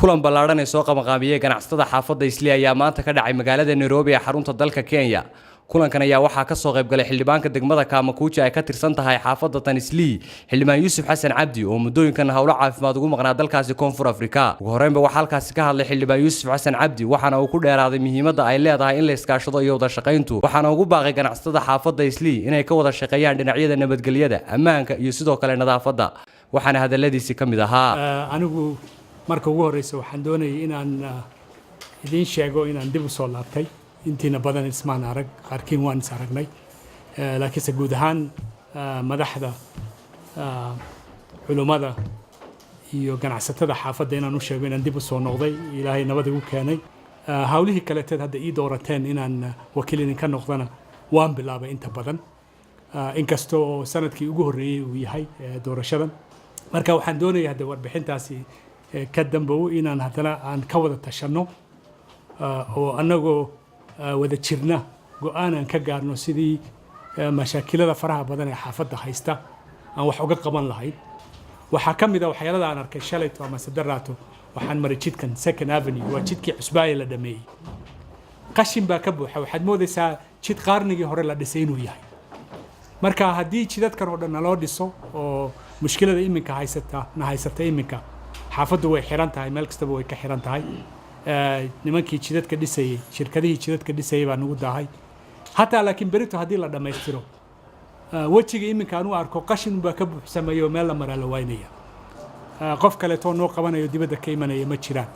kulan ballaaran ee soo qabanqaabiyay ganacsatada xaafadda Islii ayaa maanta ka dhacay magaalada Nairobi ee xarunta dalka Kenya. kulankan ayaa waxaa ka soo qayb galay xildhibaanka degmada Kamakuuja ay ka tirsan tahay xaafadda tan Islii, xildhibaan Yuusuf Xasan Cabdi oo muddooyinkan hawlo caafimaad ugu maqnaa dalkaasi Koonfur Afrika. ugu horreynba waxaa halkaasi ka hadlay xildhibaan Yuusuf Xasan Cabdi waxaana uu ku dheeraaday muhiimadda ay leedahay in la iskaashado iyo wada shaqayntu. waxaana ugu baaqay ganacsatada xaafadda Islii inay ka wada shaqeeyaan dhinacyada nabadgelyada, ammaanka iyo sidoo kale nadaafadda. waxaana hadaladiisi ka mid ahaa anigu marka ugu horeysa waxaan doonayay inaan idin sheego inaan dib u soo laabtay intiina badan ismaan arag qaarkiin waan is aragnay laakiinse guud ahaan madaxda culimada iyo ganacsatada xaafadda inaan u sheego inaan dib u soo noqday ilaahay nabad igu keenay hawlihii kaleeteed hadda ii doorateen inaan wakiil idinka noqdana waan bilaabay inta badan inkastoo sanadkii ugu horreeyey uu yahay doorashadan marka waxaan doonayaa hadda warbixintaasi ka dambow inaan haddana aan ka wada tashanno oo annagoo wada jirna go'aan aan ka gaarno sidii mashaakilada faraha badan ee xaafadda haysta aan wax uga qaban lahayn. waxaa ka mid ah waxyaalada aan arkay shalayto ama sadaraato waxaan maray jidkan Second Avenue waa jidkii cusbaaye la dhameeyey qashin baa ka buuxa waxaad moodaysaa jid qarnigii hore la dhisay inuu yahay. marka haddii jidadkan oo dhan naloo dhiso oo mushkilada iminka haysata iminka xaafaddu way xiran tahay meel kastaba way ka xiran tahay nimankii jidadka dhisayay shirkadihii jidadka dhisayay baa nagu daahay hataa laakiin berito haddii la dhammaystiro wejiga iminka aan u arko qashin baa ka buuxsamayo meel la maraa la waynaya qof kaleetoo noo qabanayo dibadda ka imanaya ma jiraan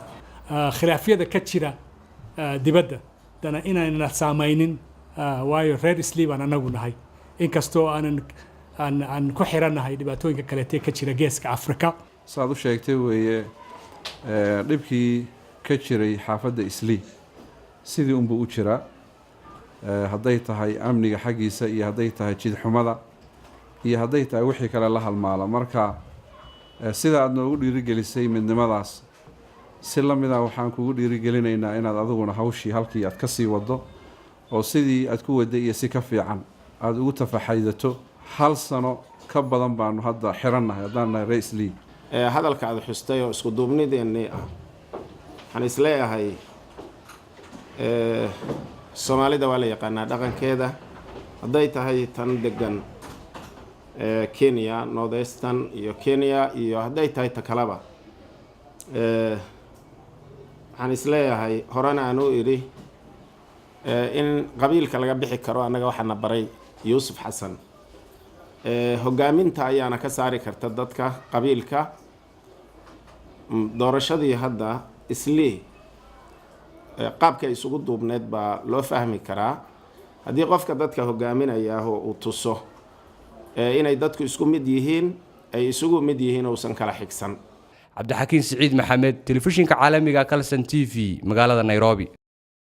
khilaafyada ka jira dibadda dana inaanna saamaynin waayo reer Islii baan anagu nahay inkastoo aan ku xirannahay dhibaatooyinka kaleetee ka jira geeska Afrika. saad u sheegtay weeye dhibkii ka jiray xaafadda Islii sidii unbuu u jiraa hadday tahay amniga xaggiisa iyo hadday tahay jid xumada iyo hadday tahay wixii kale la halmaala. marka sida aad noogu dhiirigelisay midnimadaas si la mid ah waxaan kugu dhiirigelinaynaa inaad adiguna hawshii halkii aad ka sii wado oo sidii aad ku waday iyo si ka fiican aad ugu tafaxaydato. hal sano ka badan baanu hadda xirannahay haddaan nahay reer Islii. hadalka aad xustay oo isku duubnideennii ah waxaan isleeyahay soomaalida waa la yaqaanaa dhaqankeeda hadday tahay tan degan Kenya Northeastern iyo Kenya iyo hadday tahay ta kalaba waxaan isleeyahay horena aan u idhi in qabiilka laga bixi karo annaga waxaana baray Yuusuf Xasan hogaaminta ayaana ka saari karta dadka qabiilka. doorashadii hadda Islii qaabka isugu duubneed baa loo fahmi karaa haddii qofka dadka hogaaminaya uu tuso inay dadku isku mid yihiin ay isugu mid yihiin uusan kala xigsan. Cabdixakiin Siciid Maxamed, telefishinka caalamiga Kalsan TV, magaalada Nairobi.